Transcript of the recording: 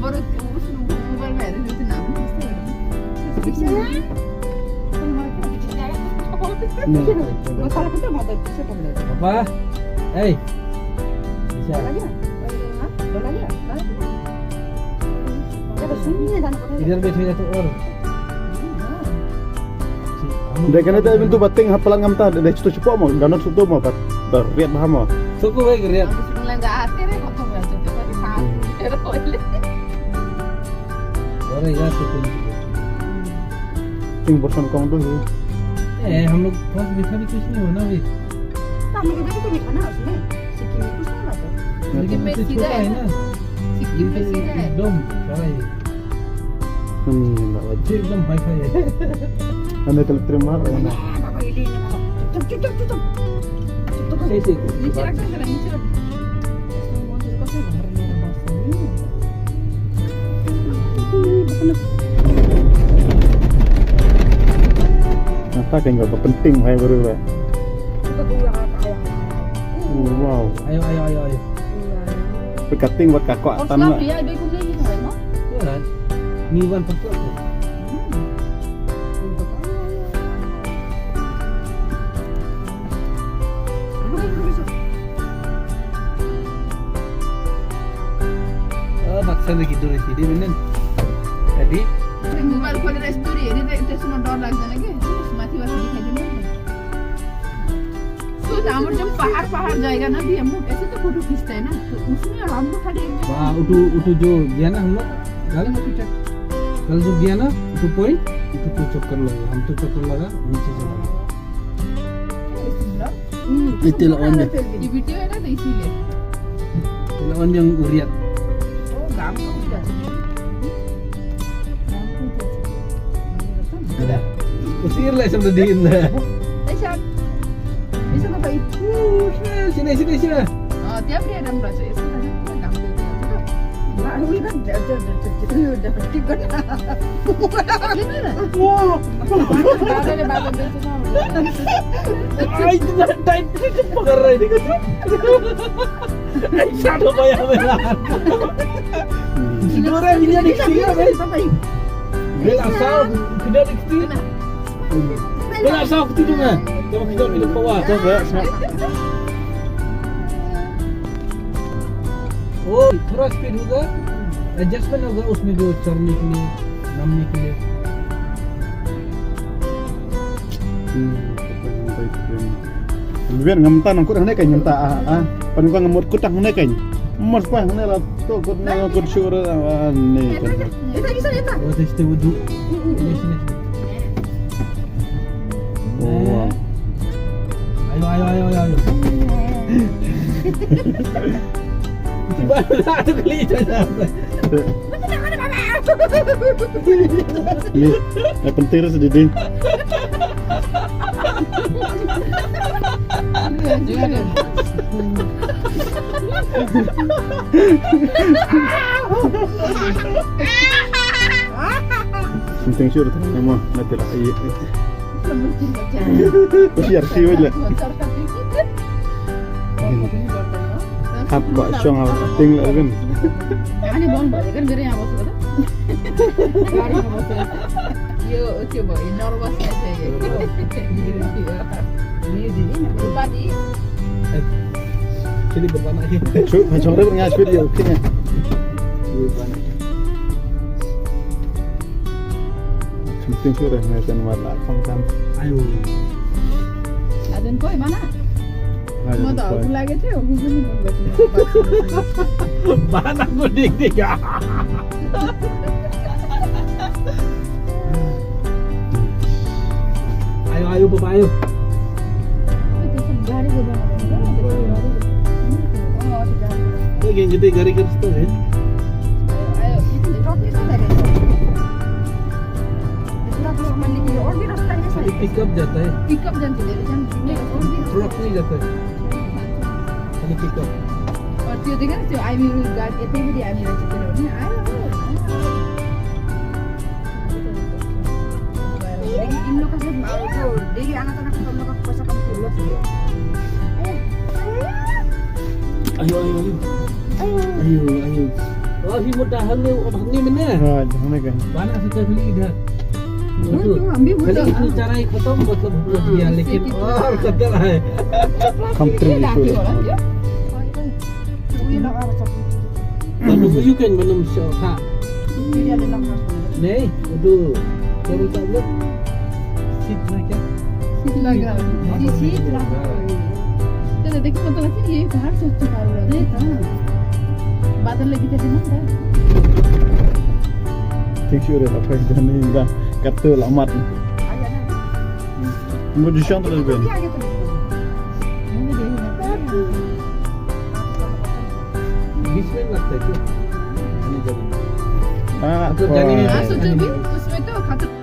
बरं उचलून मोबाईल बाहेर घेऊन नाव Apa? Hey. Bisa. Iधर बैठे जा तो और. Dek kan ada pintu bating hafalan ngamta dek situ cepo mau danau situ mau pat. Riat paham mau. Suku baik riat. Orang ya suku. Ting bosan kong tuh. हम लोग बहुत मीठा भी कुछ नहीं होना भी. सिक्किम में सीधा है ना. सिक्किम में सीधा है. एकदम सारा ये. Enggak wajib. एकदम वाईफाई है. Anda kalau terima सही से. नीचे रख जरा नीचे रख. apa kayak nggak penting kayak baru lah. Wow. Ayo. Berkating buat kakak और tanah. सब भैया देखो नहीं है ना. Iya. Niwan betul. Maksa lagi dulu sih dia bener. Tadi mobile खोलेर स्टोरी हेरिँदै त्यसमा डर लाग्दैन के माथिबाट देखाइदिनु सोच हाम्रो जो पहाड़ जाएगा ना भी हम लोग ऐसे तो फोटो खींचते हैं ना तो उसमें हम लोग खाली wah utu जो गया ना हम लोग कल जो गया ना उtu पॉइंट itu tuh चक्कर लगा हम तो चक्कर लगा नीचे चला itu lawan dia ये वीडियो है ना तो इसीलिए lawan yang uriat ओ गांव को भी जाते हैं ada usir lah sebenarnya lah ऐसा bisa apa itu sini dia pria dan berasa itu kan gampang gitu nah ini kan udah penting kan wow ada di bagian itu ay dahil itu pagaray deh ay shadow ba yan siguro hindi na nagsiya Bela asal tidak dikit. Bela asal gitu kan. Kalau kita milik bawah coba. Oh, थोड़ा स्पीड होगा. एडजस्टमेंट होगा उसमें जो चढ़ने के लिए, नामने के लिए. Biar ngemtan angkut hane kayak nyemta paling gua ngemut kutang hane kayak mas pa hane lah tuh kut syur nih kan. Kita Oh, tes wudhu. Sini. Oh. Ayo. Tiba ada kali aja. Iya, yang penting sedih. Penting syur memang nanti lah iya. Siar sih aja. Apa syong penting lah kan. Ani bon balik kan gara yang bos ada. Gari yang bos ada. Yo, coba nervous aja ya. Ini lupa di. Sini berbana aja. Macam mana pernah video kini. Penting syur ngesen warna kam. Ayo. Aden koi mana? Mau tahu aku lagi tuh, aku pun mau baca. Mana aku dik. Ayo Bapak ayo. Gari ke bawah. Oh, tidak. Yang gede gari garis tuh ya. Ayo, itu roti sana deh. Itu mandi ke और भी रास्ता है sir. Pickup जाता है. पिकअप जानते हैं जन नहीं और भी ट्रक नहीं जाता है. खाली पिकअप. और त्यो देखेन त्यो आइमी गाडी यतै पनि हामी रहेछ त्यो भने आयो इन लोग से जो डेली आना था ना हम लोग का पैसा कम कर लो Ayo. अभी मोटा हमने भागने में ना हाँ होने का बाना से खाली इधर हम भी खाली इतनी चारा ही खत्म मतलब हो गया लेकिन और खतरा है contributor belum you kan belum syah नहीं itu baru tak belum sit lagi लग रहा है सीट लगा तो देखो पता लगता है ये बाहर से अच्छा कार उड़ा देता बादल लगी थे ना think sure apa yang ini enggak katul amat mau di sana terus Ben 20 मिनट लगता है क्यों ah तो जाने में हाँ सोचो भी उसमें तो खतरा